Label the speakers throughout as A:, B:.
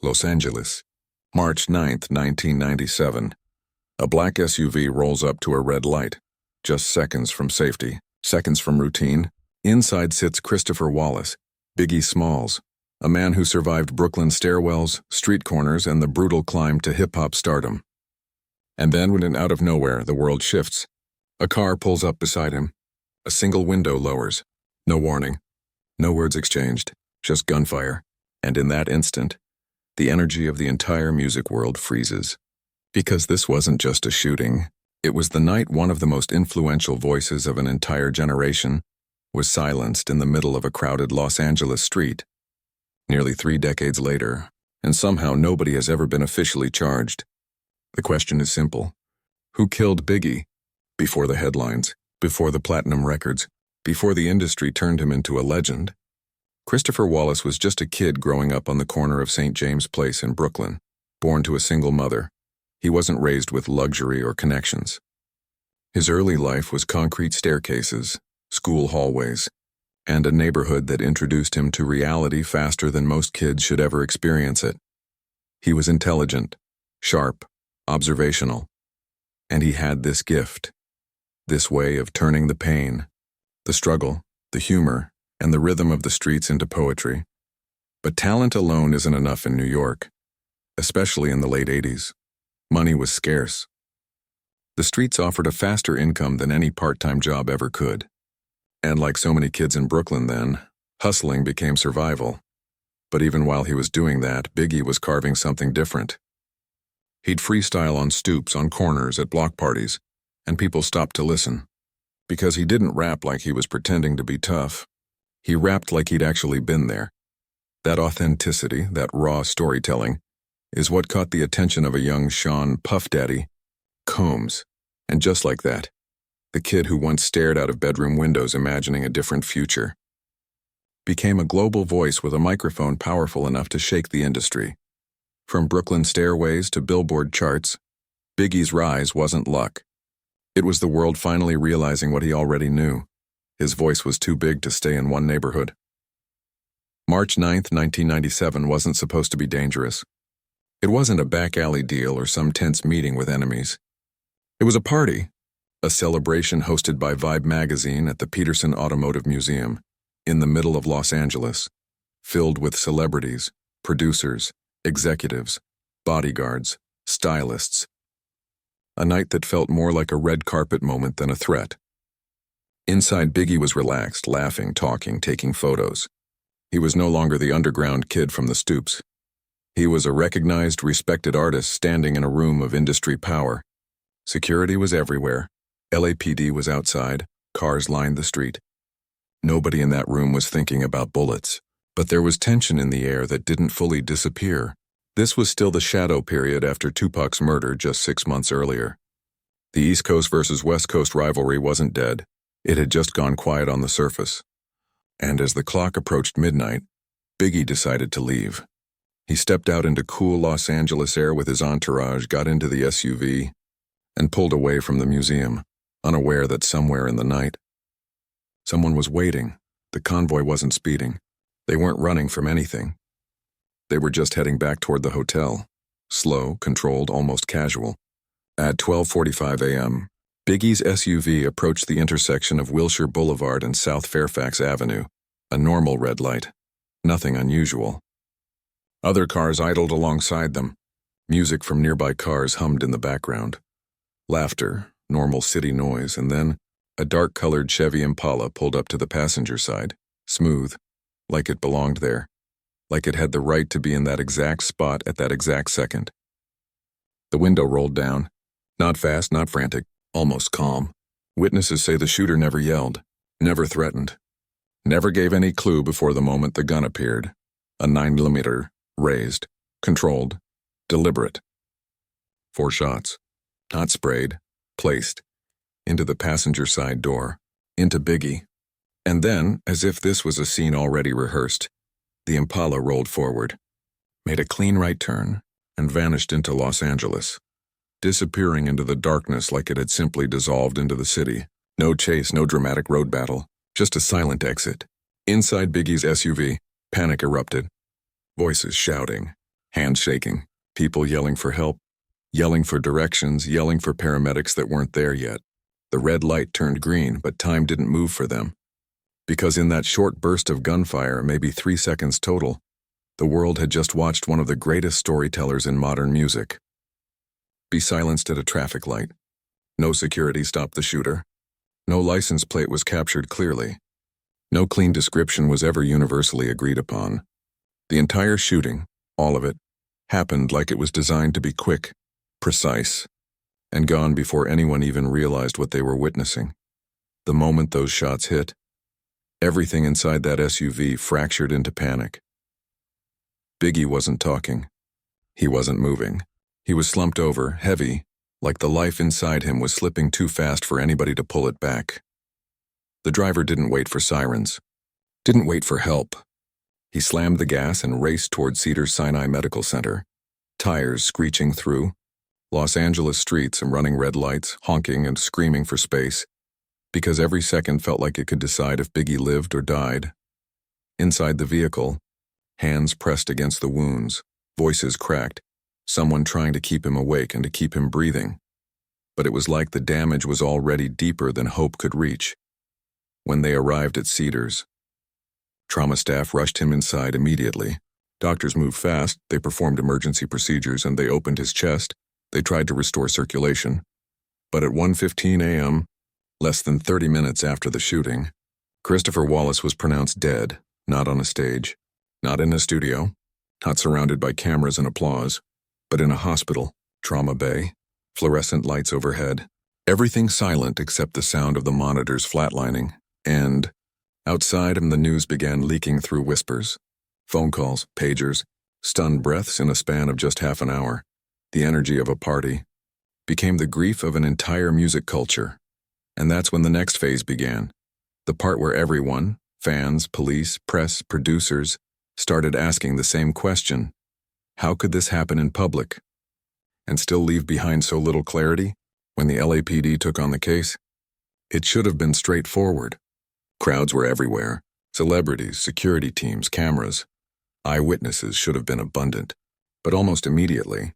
A: Los Angeles, March 9, 1997. A black SUV rolls up to a red light. Just seconds from safety, seconds from routine. Inside sits Christopher Wallace, Biggie Smalls, a man who survived Brooklyn stairwells, street corners, and the brutal climb to hip-hop stardom. And then, when out of nowhere, the world shifts. A car pulls up beside him. A single window lowers. No warning. No words exchanged. Just gunfire. And in that instant, the energy of the entire music world freezes. Because this wasn't just a shooting. It was the night one of the most influential voices of an entire generation was silenced in the middle of a crowded Los Angeles street. Nearly 3 decades later, and somehow nobody has ever been officially charged. The question is simple. Who killed Biggie? Before the headlines, before the platinum records, before the industry turned him into a legend. Christopher Wallace was just a kid growing up on the corner of St. James Place in Brooklyn, born to a single mother. He wasn't raised with luxury or connections. His early life was concrete staircases, school hallways, and a neighborhood that introduced him to reality faster than most kids should ever experience it. He was intelligent, sharp, observational, and he had this gift, this way of turning the pain, the struggle, the humor, and the rhythm of the streets into poetry. But talent alone isn't enough in New York, especially in the late 80s. Money was scarce. The streets offered a faster income than any part-time job ever could. And like so many kids in Brooklyn then, hustling became survival. But even while he was doing that, Biggie was carving something different. He'd freestyle on stoops, on corners, at block parties, and people stopped to listen. Because he didn't rap like he was pretending to be tough. He rapped like he'd actually been there. That authenticity, that raw storytelling, is what caught the attention of a young Sean Puff Daddy Combs. And just like that, the kid who once stared out of bedroom windows imagining a different future, became a global voice with a microphone powerful enough to shake the industry. From Brooklyn stairways to Billboard charts, Biggie's rise wasn't luck. It was the world finally realizing what he already knew. His voice was too big to stay in one neighborhood. March 9, 1997 wasn't supposed to be dangerous. It wasn't a back alley deal or some tense meeting with enemies. It was a party, a celebration hosted by Vibe magazine at the Petersen Automotive Museum, in the middle of Los Angeles, filled with celebrities, producers, executives, bodyguards, stylists. A night that felt more like a red carpet moment than a threat. Inside, Biggie was relaxed, laughing, talking, taking photos. He was no longer the underground kid from the stoops. He was a recognized, respected artist standing in a room of industry power. Security was everywhere. LAPD was outside. Cars lined the street. Nobody in that room was thinking about bullets. But there was tension in the air that didn't fully disappear. This was still the shadow period after Tupac's murder just 6 months earlier. The East Coast versus West Coast rivalry wasn't dead. It had just gone quiet on the surface. And as the clock approached midnight, Biggie decided to leave. He stepped out into cool Los Angeles air with his entourage, got into the SUV, and pulled away from the museum, unaware that somewhere in the night, someone was waiting. The convoy wasn't speeding. They weren't running from anything. They were just heading back toward the hotel. Slow, controlled, almost casual. At 12:45 a.m., Biggie's SUV approached the intersection of Wilshire Boulevard and South Fairfax Avenue, a normal red light. Nothing unusual. Other cars idled alongside them. Music from nearby cars hummed in the background. Laughter, normal city noise, and then a dark-colored Chevy Impala pulled up to the passenger side, smooth, like it belonged there, like it had the right to be in that exact spot at that exact second. The window rolled down, not fast, not frantic, almost calm. Witnesses say the shooter never yelled, never threatened, never gave any clue before the moment the gun appeared. A 9mm, raised, controlled, deliberate. 4 shots, not sprayed, placed, into the passenger side door, into Biggie. And then, as if this was a scene already rehearsed, the Impala rolled forward, made a clean right turn, and vanished into Los Angeles, disappearing into the darkness like it had simply dissolved into the city. No chase, no dramatic road battle, just a silent exit. Inside Biggie's SUV, panic erupted. Voices shouting, Hands shaking, people yelling for help, yelling for directions, yelling for paramedics that weren't there yet. The red light turned green, but time didn't move for them. Because in that short burst of gunfire, maybe 3 seconds total, the world had just watched one of the greatest storytellers in modern music be silenced at a traffic light. No security stopped the shooter. No license plate was captured clearly. No clean description was ever universally agreed upon. The entire shooting, all of it, happened like it was designed to be quick, precise, and gone before anyone even realized what they were witnessing. The moment those shots hit, everything inside that SUV fractured into panic. Biggie wasn't talking. He wasn't moving. He was slumped over, heavy, like the life inside him was slipping too fast for anybody to pull it back. The driver didn't wait for sirens, didn't wait for help. He slammed the gas and raced toward Cedars-Sinai Medical Center, tires screeching through, Los Angeles streets and running red lights, honking and screaming for space, because every second felt like it could decide if Biggie lived or died. Inside the vehicle, hands pressed against the wounds, voices cracked, someone trying to keep him awake and to keep him breathing. But it was like the damage was already deeper than hope could reach. When they arrived at Cedars, trauma staff rushed him inside immediately. Doctors moved fast, they performed emergency procedures, and they opened his chest. They tried to restore circulation. But at 1:15 a.m., less than 30 minutes after the shooting, Christopher Wallace was pronounced dead, not on a stage, not in a studio, not surrounded by cameras and applause, but in a hospital, trauma bay, fluorescent lights overhead, everything silent except the sound of the monitors flatlining, and outside him the news began leaking through whispers, phone calls, pagers, stunned breaths in a span of just half an hour. The energy of a party became the grief of an entire music culture. And that's when the next phase began, the part where everyone, fans, police, press, producers, started asking the same question. How could this happen in public and still leave behind so little clarity? When the LAPD took on the case, it should have been straightforward. Crowds were everywhere, celebrities, security teams, cameras. Eyewitnesses should have been abundant. But almost immediately,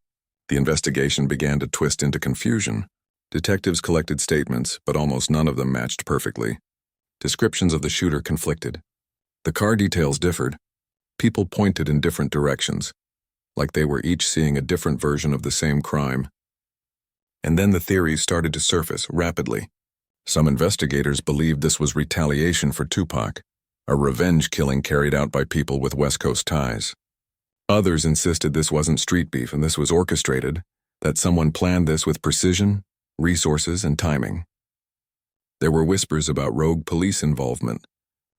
A: the investigation began to twist into confusion. Detectives collected statements, but almost none of them matched perfectly. Descriptions of the shooter conflicted. The car details differed. People pointed in different directions, like they were each seeing a different version of the same crime. And then the theories started to surface rapidly. Some investigators believed this was retaliation for Tupac, a revenge killing carried out by people with West Coast ties. Others insisted this wasn't street beef and this was orchestrated, that someone planned this with precision, resources, and timing. There were whispers about rogue police involvement.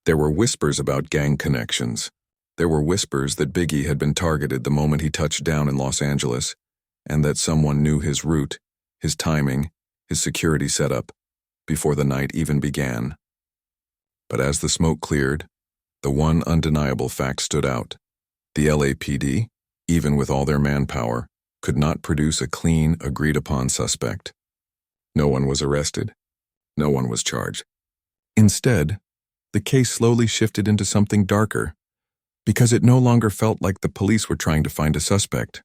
A: There were whispers about gang connections. There were whispers that Biggie had been targeted the moment he touched down in Los Angeles, and that someone knew his route, his timing, his security setup, before the night even began. But as the smoke cleared, the one undeniable fact stood out. The LAPD, even with all their manpower, could not produce a clean, agreed-upon suspect. No one was arrested. No one was charged. Instead, the case slowly shifted into something darker, because it no longer felt like the police were trying to find a suspect.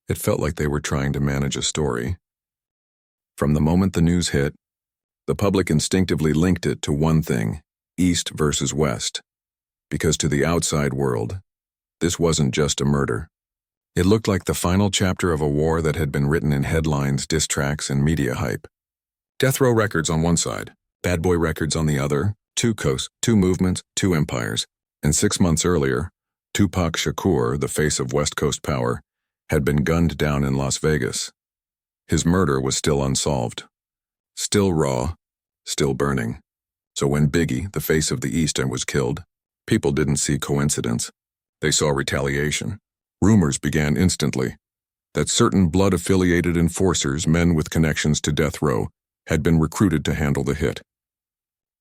A: It felt like they were trying to manage a story. From the moment the news hit, the public instinctively linked it to one thing, East versus West, because to the outside world, this wasn't just a murder. It looked like the final chapter of a war that had been written in headlines, diss tracks, and media hype. Death Row Records on one side, Bad Boy Records on the other, two coasts, two movements, two empires. And 6 months earlier, Tupac Shakur, the face of West Coast power, had been gunned down in Las Vegas. His murder was still unsolved, still raw, still burning. So when Biggie, the face of the East, was killed, people didn't see coincidence. They saw retaliation. Rumors began instantly that certain blood-affiliated enforcers, men with connections to death row, had been recruited to handle the hit.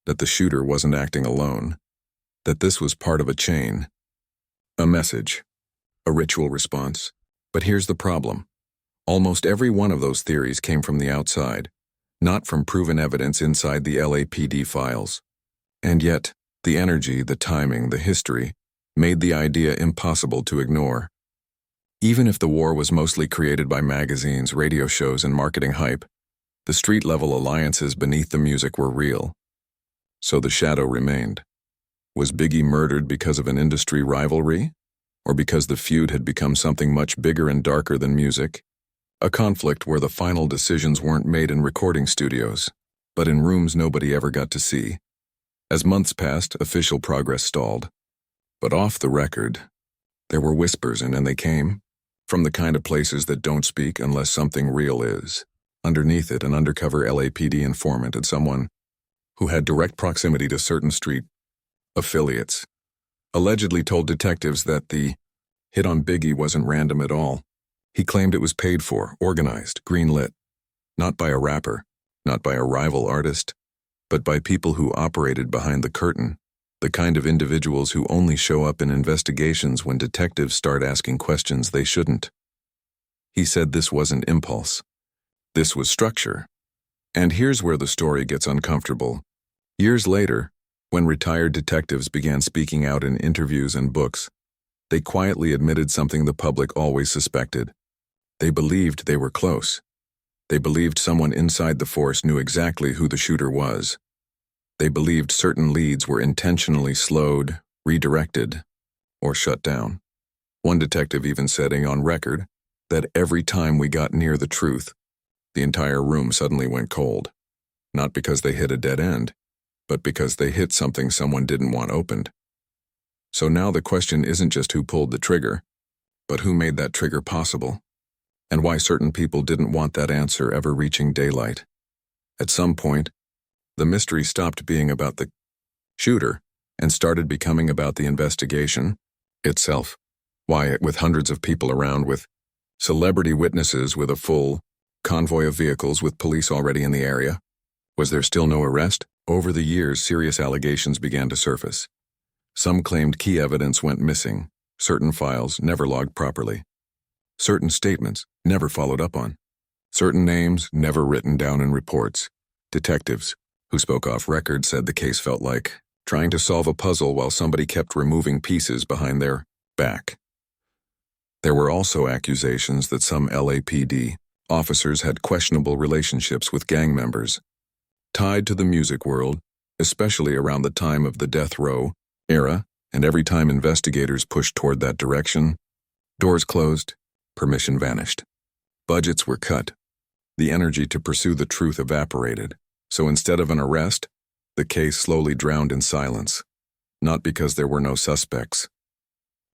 A: That the shooter wasn't acting alone. That this was part of a chain. A message. A ritual response. But here's the problem. Almost every one of those theories came from the outside, not from proven evidence inside the LAPD files. And yet, the energy, the timing, the history, made the idea impossible to ignore. Even if the war was mostly created by magazines, radio shows, and marketing hype, the street-level alliances beneath the music were real. So the shadow remained. Was Biggie murdered because of an industry rivalry? Or because the feud had become something much bigger and darker than music? A conflict where the final decisions weren't made in recording studios, but in rooms nobody ever got to see. As months passed, official progress stalled. But off the record, there were whispers, and they came from the kind of places that don't speak unless something real is. Underneath it, an undercover LAPD informant and someone who had direct proximity to certain street affiliates allegedly told detectives that the hit on Biggie wasn't random at all. He claimed it was paid for, organized, greenlit, not by a rapper, not by a rival artist, but by people who operated behind the curtain, the kind of individuals who only show up in investigations when detectives start asking questions they shouldn't. He said this wasn't impulse. This was structure. And here's where the story gets uncomfortable. Years later, when retired detectives began speaking out in interviews and books, they quietly admitted something the public always suspected. They believed they were close. They believed someone inside the force knew exactly who the shooter was. They believed certain leads were intentionally slowed, redirected, or shut down. One detective even said on record that every time we got near the truth, the entire room suddenly went cold. Not because they hit a dead end, but because they hit something someone didn't want opened. So now the question isn't just who pulled the trigger, but who made that trigger possible, and why certain people didn't want that answer ever reaching daylight. At some point, the mystery stopped being about the shooter and started becoming about the investigation itself. Why, with hundreds of people around, with celebrity witnesses, with a full convoy of vehicles, with police already in the area, was there still no arrest? Over the years, serious allegations began to surface. Some claimed key evidence went missing, certain files never logged properly, certain statements never followed up on, certain names never written down in reports. Detectives who spoke off record said the case felt like trying to solve a puzzle while somebody kept removing pieces behind their back. There were also accusations that some LAPD officers had questionable relationships with gang members, tied to the music world, especially around the time of the death row era, and every time investigators pushed toward that direction, doors closed, permission vanished. Budgets were cut. The energy to pursue the truth evaporated. So instead of an arrest, the case slowly drowned in silence. Not because there were no suspects,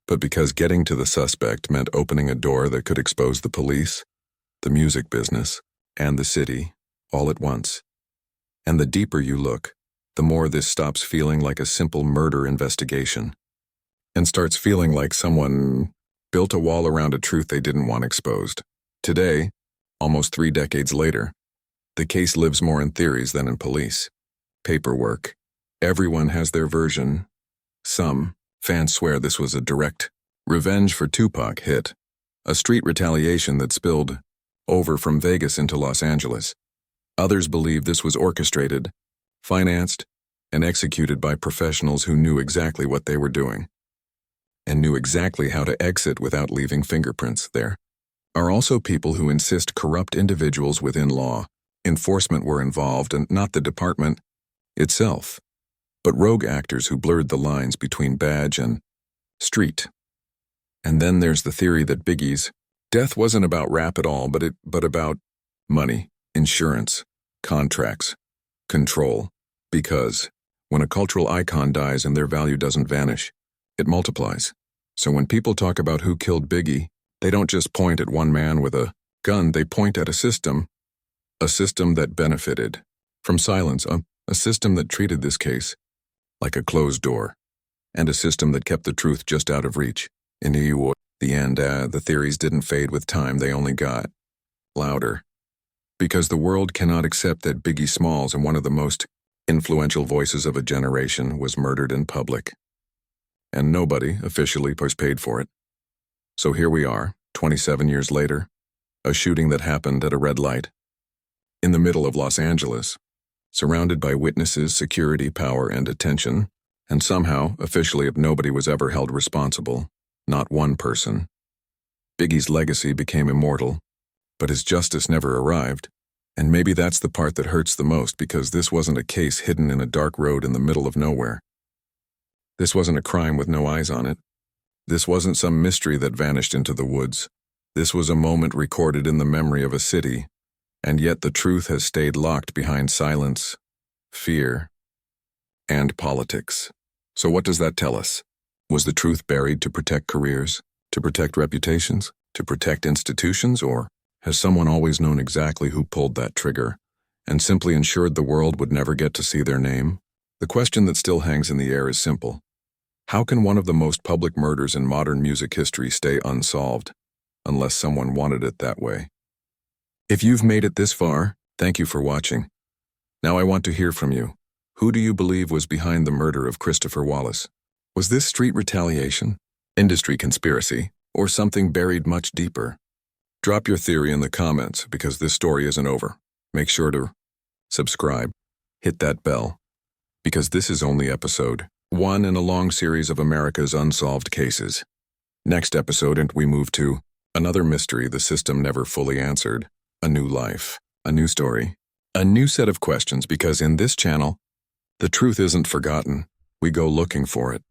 A: but because getting to the suspect meant opening a door that could expose the police, the music business, and the city, all at once. And the deeper you look, the more this stops feeling like a simple murder investigation, and starts feeling like someone built a wall around a truth they didn't want exposed. Today, almost 3 decades later, the case lives more in theories than in police paperwork. Everyone has their version. Some fans swear this was a direct revenge for Tupac hit, a street retaliation that spilled over from Vegas into Los Angeles. Others believe this was orchestrated, financed, and executed by professionals who knew exactly what they were doing, and knew exactly how to exit without leaving fingerprints. There are also people who insist corrupt individuals within law enforcement were involved, and not the department itself, but rogue actors who blurred the lines between badge and street. And then there's the theory that Biggie's death wasn't about rap at all, but about money, insurance, contracts, control. Because when a cultural icon dies and their value doesn't vanish, it multiplies. So when people talk about who killed Biggie, they don't just point at one man with a gun, they point at a system that benefited from silence, a system that treated this case like a closed door, and a system that kept the truth just out of reach. In the end, the theories didn't fade with time, they only got louder. Because the world cannot accept that Biggie Smalls, and one of the most influential voices of a generation, was murdered in public. And nobody officially paid for it. So here we are, 27 years later, a shooting that happened at a red light, in the middle of Los Angeles, surrounded by witnesses, security, power, and attention, and somehow, officially, nobody was ever held responsible, not one person. Biggie's legacy became immortal, but his justice never arrived. And maybe that's the part that hurts the most, because this wasn't a case hidden in a dark road in the middle of nowhere. This wasn't a crime with no eyes on it. This wasn't some mystery that vanished into the woods. This was a moment recorded in the memory of a city, and yet the truth has stayed locked behind silence, fear, and politics. So what does that tell us? Was the truth buried to protect careers, to protect reputations, to protect institutions, or has someone always known exactly who pulled that trigger and simply ensured the world would never get to see their name? The question that still hangs in the air is simple. How can one of the most public murders in modern music history stay unsolved, unless someone wanted it that way? If you've made it this far, thank you for watching. Now I want to hear from you. Who do you believe was behind the murder of Christopher Wallace? Was this street retaliation, industry conspiracy, or something buried much deeper? Drop your theory in the comments, because this story isn't over. Make sure to subscribe, hit that bell, because this is only episode 1 in a long series of America's unsolved cases. Next episode, and we move to another mystery the system never fully answered, a new life, a new story, a new set of questions, because in this channel, the truth isn't forgotten. We go looking for it.